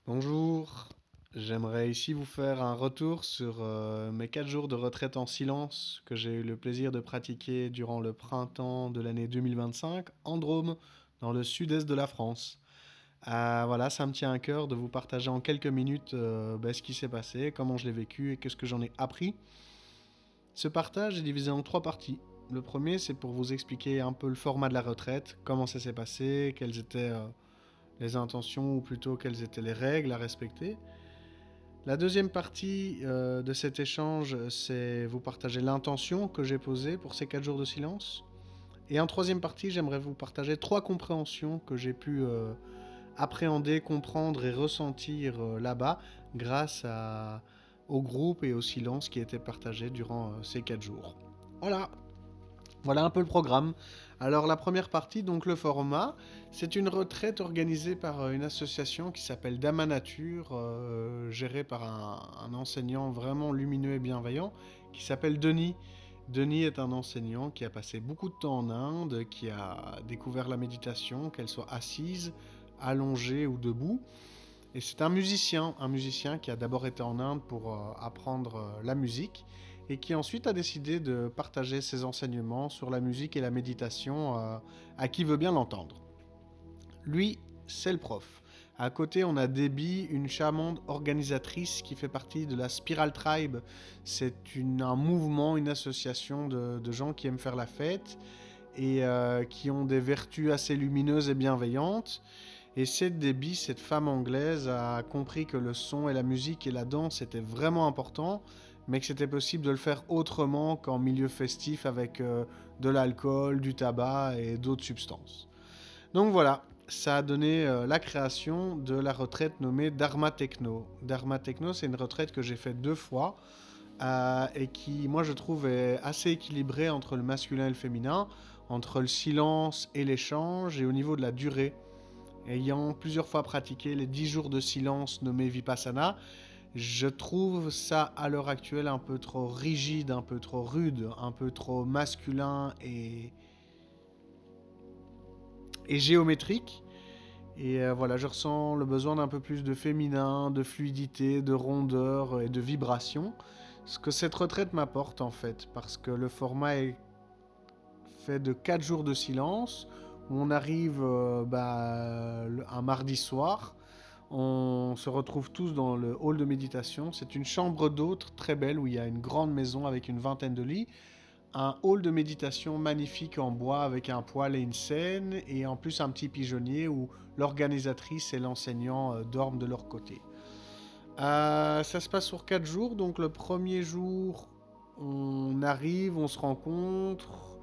Bonjour, j'aimerais ici vous faire un retour sur mes 4 jours de retraite en silence que j'ai eu le plaisir de pratiquer durant le printemps de l'année 2025 en Drôme, dans le sud-est de la France. Voilà, ça me tient à cœur de vous partager en quelques minutes ce qui s'est passé, comment je l'ai vécu et qu'est-ce que j'en ai appris. Ce partage est divisé en 3 parties. Le premier, c'est pour vous expliquer un peu le format de la retraite, comment ça s'est passé, quelles étaient les intentions ou plutôt quelles étaient les règles à respecter. La deuxième partie de cet échange, c'est vous partager l'intention que j'ai posée pour ces 4 jours de silence. Et en troisième partie, j'aimerais vous partager 3 compréhensions que j'ai pu appréhender, comprendre et ressentir là-bas grâce au groupe et au silence qui était partagé durant ces 4 jours. Voilà, voilà un peu le programme. Alors la première partie, donc le format, c'est une retraite organisée par une association qui s'appelle Dama Nature, gérée par un enseignant vraiment lumineux et bienveillant qui s'appelle Denis. Denis est un enseignant qui a passé beaucoup de temps en Inde, qui a découvert la méditation, qu'elle soit assise, allongée ou debout. Et c'est un musicien qui a d'abord été en Inde pour apprendre la musique et qui ensuite a décidé de partager ses enseignements sur la musique et la méditation à qui veut bien l'entendre. Lui, c'est le prof. À côté, on a Debbie, une charmante organisatrice qui fait partie de la Spiral Tribe. Un mouvement, une association de gens qui aiment faire la fête et qui ont des vertus assez lumineuses et bienveillantes. Et cette Debbie, cette femme anglaise, a compris que le son et la musique et la danse étaient vraiment importants, mais que c'était possible de le faire autrement qu'en milieu festif avec de l'alcool, du tabac et d'autres substances. Donc voilà, ça a donné la création de la retraite nommée Dharma Techno. Dharma Techno, c'est une retraite que j'ai faite 2 fois et qui, moi, je trouve, est assez équilibrée entre le masculin et le féminin, entre le silence et l'échange, et au niveau de la durée. Ayant plusieurs fois pratiqué les 10 jours de silence nommés Vipassana, je trouve ça à l'heure actuelle un peu trop rigide, un peu trop rude, un peu trop masculin et géométrique. Et voilà, je ressens le besoin d'un peu plus de féminin, de fluidité, de rondeur et de vibration. Ce que cette retraite m'apporte en fait, parce que le format est fait de 4 jours de silence, où on arrive un mardi soir, on se retrouve tous dans le hall de méditation. C'est une chambre d'hôte très belle où il y a une grande maison avec une vingtaine de lits. Un hall de méditation magnifique en bois avec un poêle et une scène. Et en plus un petit pigeonnier où l'organisatrice et l'enseignant dorment de leur côté. Ça se passe sur 4 jours. Donc le premier jour, on arrive, on se rencontre.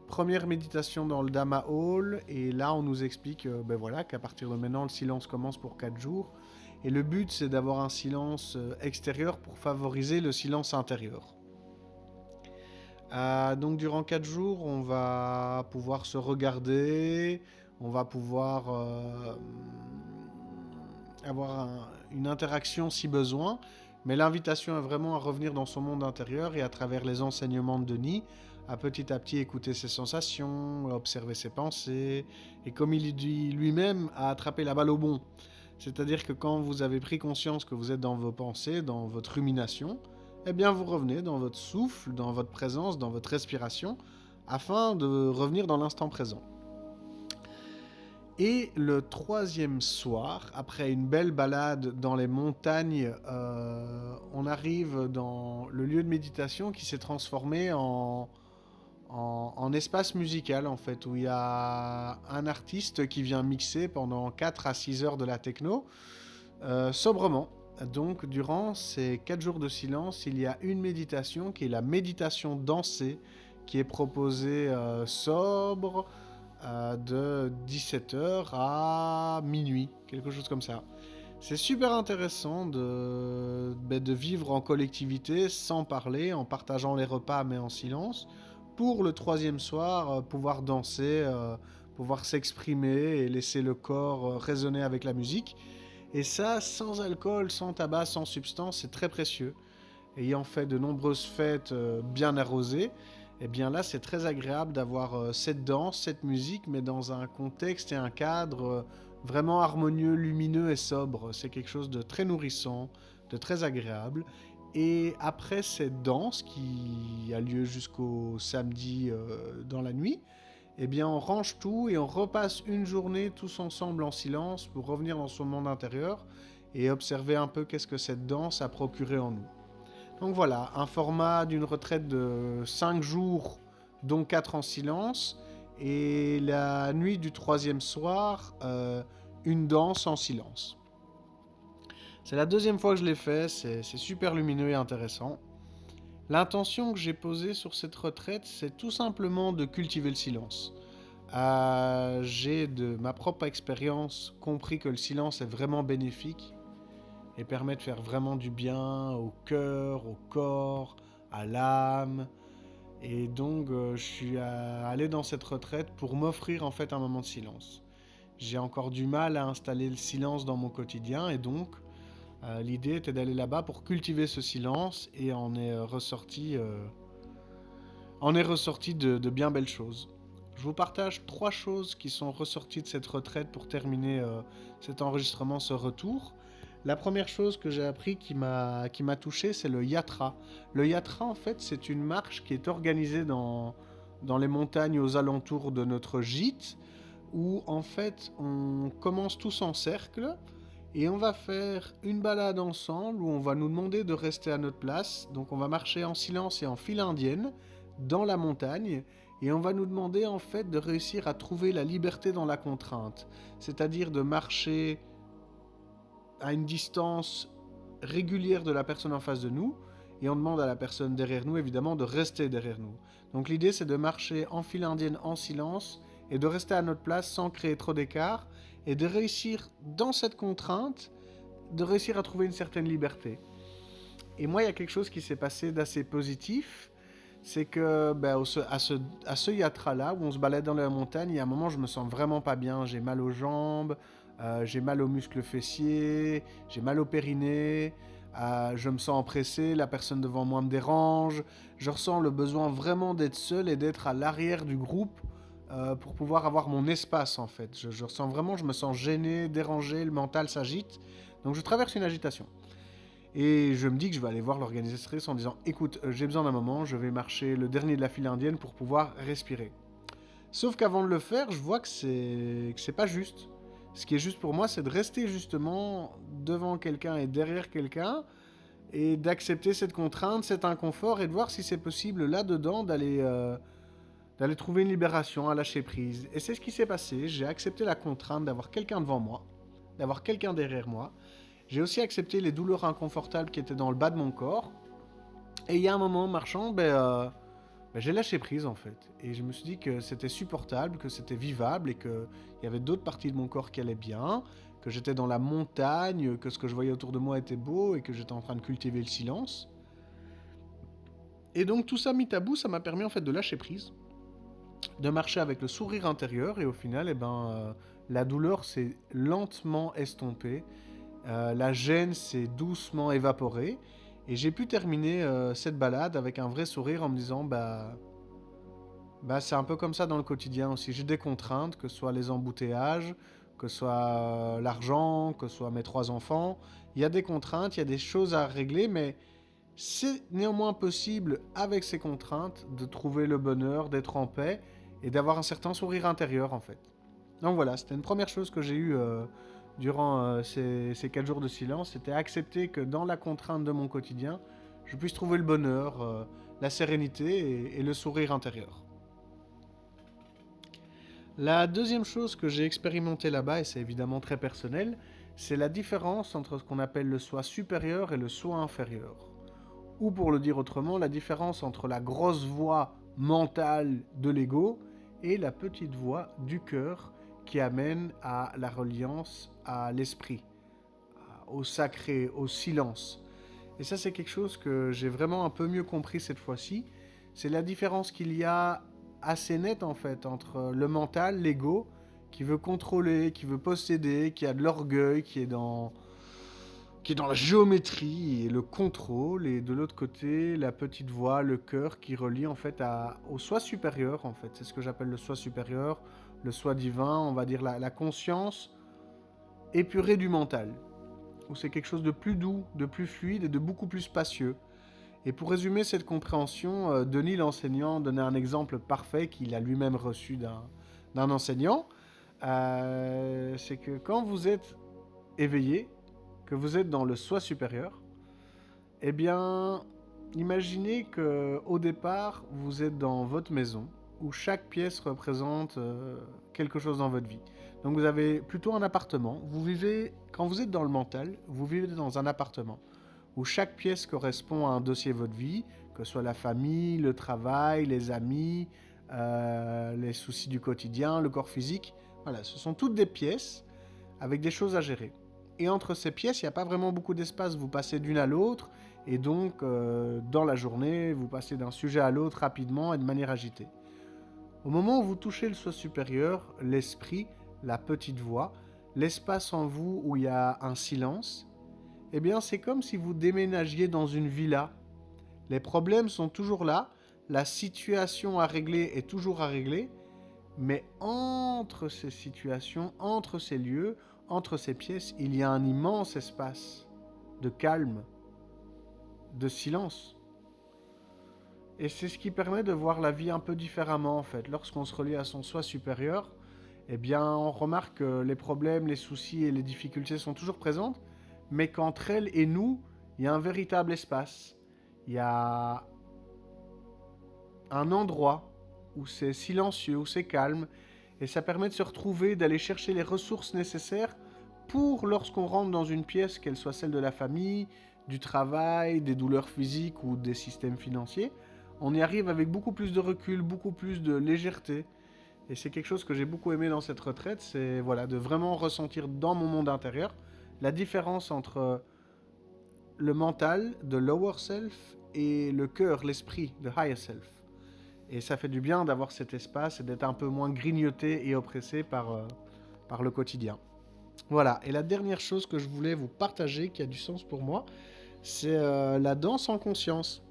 Première méditation dans le Dhamma Hall, et là on nous explique voilà, qu'à partir de maintenant le silence commence pour 4 jours. Et le but c'est d'avoir un silence extérieur pour favoriser le silence intérieur. Donc durant 4 jours on va pouvoir se regarder, on va pouvoir une interaction si besoin, mais l'invitation est vraiment à revenir dans son monde intérieur et à travers les enseignements de Denis, à petit écouter ses sensations, à observer ses pensées, et comme il dit lui-même, à attraper la balle au bon. C'est-à-dire que quand vous avez pris conscience que vous êtes dans vos pensées, dans votre rumination, eh bien vous revenez dans votre souffle, dans votre présence, dans votre respiration, afin de revenir dans l'instant présent. Et le troisième soir, après une belle balade dans les montagnes, on arrive dans le lieu de méditation qui s'est transformé en espace musical, en fait, où il y a un artiste qui vient mixer pendant 4 à 6 heures de la techno, sobrement. Donc, durant ces 4 jours de silence, il y a une méditation qui est la méditation dansée, qui est proposée sobre, de 17 h à minuit, quelque chose comme ça. C'est super intéressant de vivre en collectivité, sans parler, en partageant les repas mais en silence, pour le troisième soir pouvoir danser, pouvoir s'exprimer et laisser le corps résonner avec la musique. Et ça, sans alcool, sans tabac, sans substance, c'est très précieux. Ayant fait de nombreuses fêtes bien arrosées, eh bien là c'est très agréable d'avoir cette danse, cette musique, mais dans un contexte et un cadre vraiment harmonieux, lumineux et sobre. C'est quelque chose de très nourrissant, de très agréable. Et après cette danse qui a lieu jusqu'au samedi dans la nuit, eh bien on range tout et on repasse une journée tous ensemble en silence pour revenir dans son monde intérieur et observer un peu qu'est-ce que cette danse a procuré en nous. Donc voilà, un format d'une retraite de 5 jours, dont 4 en silence, et la nuit du troisième soir, une danse en silence. C'est la deuxième fois que je l'ai fait, c'est super lumineux et intéressant. L'intention que j'ai posée sur cette retraite, c'est tout simplement de cultiver le silence. J'ai de ma propre expérience compris que le silence est vraiment bénéfique et permet de faire vraiment du bien au cœur, au corps, à l'âme. Et donc, je suis allé dans cette retraite pour m'offrir en fait un moment de silence. J'ai encore du mal à installer le silence dans mon quotidien et donc l'idée était d'aller là-bas pour cultiver ce silence et en est ressorti de bien belles choses. Je vous partage 3 choses qui sont ressorties de cette retraite pour terminer cet enregistrement, ce retour. La première chose que j'ai appris qui m'a touché, c'est le yatra. Le yatra, en fait, c'est une marche qui est organisée dans les montagnes aux alentours de notre gîte, où en fait on commence tous en cercle et on va faire une balade ensemble où on va nous demander de rester à notre place. Donc on va marcher en silence et en file indienne dans la montagne et on va nous demander en fait de réussir à trouver la liberté dans la contrainte. C'est-à-dire de marcher à une distance régulière de la personne en face de nous et on demande à la personne derrière nous évidemment de rester derrière nous. Donc l'idée c'est de marcher en file indienne en silence et de rester à notre place sans créer trop d'écart et de réussir dans cette contrainte, de réussir à trouver une certaine liberté. Et moi il y a quelque chose qui s'est passé d'assez positif, c'est que à ce yatra là où on se balade dans la montagne, il y a un moment je me sens vraiment pas bien, j'ai mal aux jambes, j'ai mal aux muscles fessiers, j'ai mal au périnée, je me sens oppressé, la personne devant moi me dérange, je ressens le besoin vraiment d'être seul et d'être à l'arrière du groupe pour pouvoir avoir mon espace en fait. Je ressens vraiment, je me sens gêné, dérangé, le mental s'agite, donc je traverse une agitation. Et je me dis que je vais aller voir l'organisatrice en disant écoute, j'ai besoin d'un moment, je vais marcher le dernier de la file indienne pour pouvoir respirer. Sauf qu'avant de le faire, je vois que c'est pas juste. Ce qui est juste pour moi, c'est de rester justement devant quelqu'un et derrière quelqu'un et d'accepter cette contrainte, cet inconfort et de voir si c'est possible là-dedans d'aller trouver une libération, à lâcher prise. Et c'est ce qui s'est passé. J'ai accepté la contrainte d'avoir quelqu'un devant moi, d'avoir quelqu'un derrière moi. J'ai aussi accepté les douleurs inconfortables qui étaient dans le bas de mon corps. Et il y a un moment, marchant, j'ai lâché prise en fait. Et je me suis dit que c'était supportable, que c'était vivable et qu'il y avait d'autres parties de mon corps qui allaient bien, que j'étais dans la montagne, que ce que je voyais autour de moi était beau et que j'étais en train de cultiver le silence. Et donc tout ça mis à bout, ça m'a permis en fait de lâcher prise, de marcher avec le sourire intérieur et au final, la douleur s'est lentement estompée. La gêne s'est doucement évaporée et j'ai pu terminer cette balade avec un vrai sourire en me disant c'est un peu comme ça dans le quotidien aussi. J'ai des contraintes, que ce soit les embouteillages, que ce soit l'argent, que ce soit mes 3 enfants. Il y a des contraintes, il y a des choses à régler, mais c'est néanmoins possible avec ces contraintes de trouver le bonheur, d'être en paix et d'avoir un certain sourire intérieur en fait. Donc voilà, c'était une première chose que j'ai eue durant ces 4 jours de silence, c'était accepter que dans la contrainte de mon quotidien, je puisse trouver le bonheur, la sérénité et le sourire intérieur. La deuxième chose que j'ai expérimenté là-bas, et c'est évidemment très personnel, c'est la différence entre ce qu'on appelle le soi supérieur et le soi inférieur. Ou pour le dire autrement, la différence entre la grosse voix mentale de l'ego et la petite voix du cœur qui amène à la reliance à l'esprit, au sacré, au silence. Et ça, c'est quelque chose que j'ai vraiment un peu mieux compris cette fois-ci. C'est la différence qu'il y a assez nette en fait entre le mental, l'ego, qui veut contrôler, qui veut posséder, qui a de l'orgueil, qui est dans la géométrie et le contrôle, et de l'autre côté, la petite voix, le cœur qui relie en fait au soi supérieur en fait. C'est ce que j'appelle le soi supérieur, le soi divin, on va dire la conscience épuré du mental, où c'est quelque chose de plus doux, de plus fluide et de beaucoup plus spacieux. Et pour résumer cette compréhension, Denis l'enseignant donnait un exemple parfait qu'il a lui-même reçu d'un enseignant. C'est que quand vous êtes éveillé, que vous êtes dans le soi supérieur, eh bien, imaginez que au départ, vous êtes dans votre maison, où chaque pièce représente quelque chose dans votre vie. Donc vous avez plutôt un appartement. Vous vivez, quand vous êtes dans le mental, vous vivez dans un appartement où chaque pièce correspond à un dossier de votre vie, que ce soit la famille, le travail, les amis, les soucis du quotidien, le corps physique. Voilà, ce sont toutes des pièces avec des choses à gérer. Et entre ces pièces, il n'y a pas vraiment beaucoup d'espace. Vous passez d'une à l'autre, et donc dans la journée, vous passez d'un sujet à l'autre rapidement et de manière agitée. Au moment où vous touchez le soi supérieur, l'esprit, la petite voix, l'espace en vous où il y a un silence, eh bien c'est comme si vous déménagiez dans une villa. Les problèmes sont toujours là, la situation à régler est toujours à régler, mais entre ces situations, entre ces lieux, entre ces pièces, il y a un immense espace de calme, de silence. Et c'est ce qui permet de voir la vie un peu différemment en fait. Lorsqu'on se relie à son soi supérieur, eh bien on remarque que les problèmes, les soucis et les difficultés sont toujours présentes, mais qu'entre elles et nous, il y a un véritable espace. Il y a un endroit où c'est silencieux, où c'est calme, et ça permet de se retrouver, d'aller chercher les ressources nécessaires pour, lorsqu'on rentre dans une pièce, qu'elle soit celle de la famille, du travail, des douleurs physiques ou des systèmes financiers, on y arrive avec beaucoup plus de recul, beaucoup plus de légèreté. Et c'est quelque chose que j'ai beaucoup aimé dans cette retraite, c'est voilà, de vraiment ressentir dans mon monde intérieur la différence entre le mental, de lower self, et le cœur, l'esprit, de higher self. Et ça fait du bien d'avoir cet espace et d'être un peu moins grignoté et oppressé par le quotidien. Voilà, et la dernière chose que je voulais vous partager, qui a du sens pour moi, c'est la danse en conscience.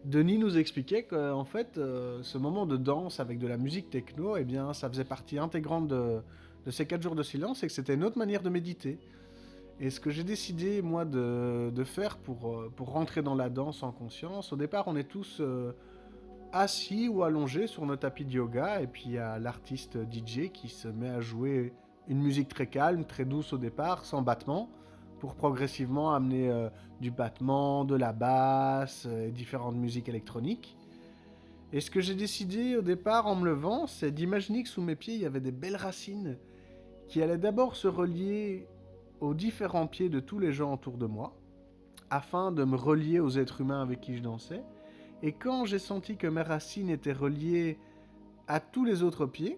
Denis nous expliquait qu'en fait, ce moment de danse avec de la musique techno, eh bien, ça faisait partie intégrante de ces 4 jours de silence et que c'était une autre manière de méditer. Et ce que j'ai décidé, moi, de faire pour rentrer dans la danse en conscience, au départ, on est tous assis ou allongés sur nos tapis de yoga, et puis il y a l'artiste DJ qui se met à jouer une musique très calme, très douce au départ, sans battement, pour progressivement amener du battement, de la basse, et différentes musiques électroniques. Et ce que j'ai décidé au départ en me levant, c'est d'imaginer que sous mes pieds, il y avait des belles racines qui allaient d'abord se relier aux différents pieds de tous les gens autour de moi, afin de me relier aux êtres humains avec qui je dansais. Et quand j'ai senti que mes racines étaient reliées à tous les autres pieds,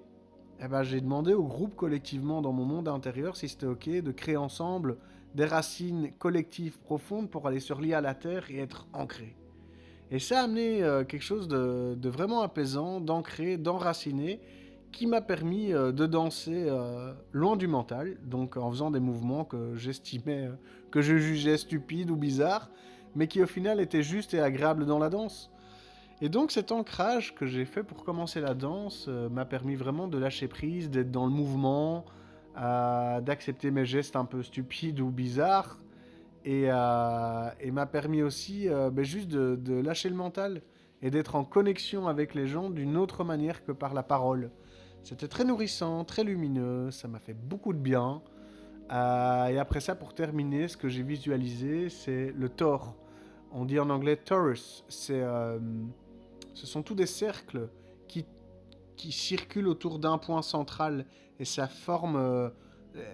eh ben, j'ai demandé au groupe collectivement dans mon monde intérieur si c'était ok de créer ensemble des racines collectives profondes pour aller se relier à la terre et être ancrés. Et ça a amené quelque chose de vraiment apaisant, d'ancré, d'enraciné, qui m'a permis de danser loin du mental, donc en faisant des mouvements que j'estimais, que je jugeais stupides ou bizarres, mais qui au final étaient justes et agréables dans la danse. Et donc cet ancrage que j'ai fait pour commencer la danse m'a permis vraiment de lâcher prise, d'être dans le mouvement, d'accepter mes gestes un peu stupides ou bizarres, et m'a permis aussi juste de lâcher le mental et d'être en connexion avec les gens d'une autre manière que par la parole. C'était très nourrissant, très lumineux, ça m'a fait beaucoup de bien. Et après ça, pour terminer, ce que j'ai visualisé, c'est le Thor. On dit en anglais Taurus. Ce sont tous des cercles qui, qui circulent autour d'un point central et ça forme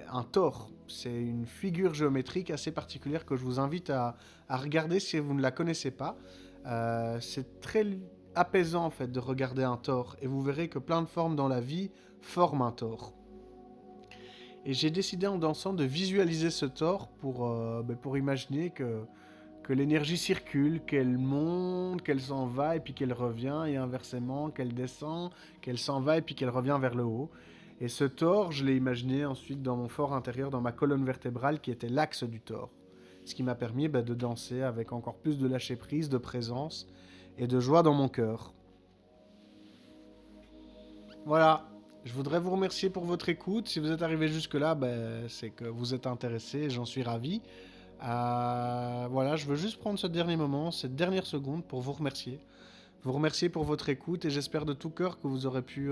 un Thor. C'est une figure géométrique assez particulière que je vous invite à regarder si vous ne la connaissez pas. C'est très apaisant en fait de regarder un Thor et vous verrez que plein de formes dans la vie forment un Thor. Et j'ai décidé en dansant de visualiser ce Thor pour imaginer que l'énergie circule, qu'elle monte, qu'elle s'en va et puis qu'elle revient, et inversement, qu'elle descend, qu'elle s'en va et puis qu'elle revient vers le haut. Et ce Thor, je l'ai imaginé ensuite dans mon fort intérieur, dans ma colonne vertébrale qui était l'axe du Thor. Ce qui m'a permis de danser avec encore plus de lâcher-prise, de présence et de joie dans mon cœur. Voilà. Je voudrais vous remercier pour votre écoute. Si vous êtes arrivé jusque-là, ben, c'est que vous êtes intéressé, j'en suis ravi. Voilà, je veux juste prendre ce dernier moment, cette dernière seconde pour vous remercier. Vous remercier pour votre écoute et j'espère de tout cœur que vous aurez pu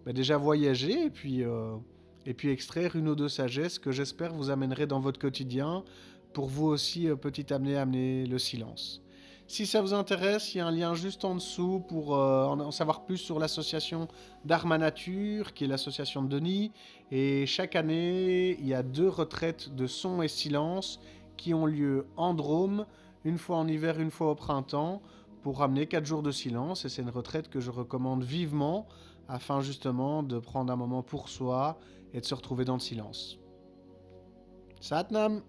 ben, déjà voyager et puis extraire une ou deux sagesses que j'espère vous amènerait dans votre quotidien pour vous aussi petit amener le silence. Si ça vous intéresse, il y a un lien juste en dessous pour en savoir plus sur l'association Dharma Nature, qui est l'association de Denis. Et chaque année, il y a 2 retraites de son et silence qui ont lieu en Drôme, une fois en hiver, une fois au printemps, pour ramener 4 jours de silence. Et c'est une retraite que je recommande vivement, afin justement de prendre un moment pour soi et de se retrouver dans le silence. Satnam!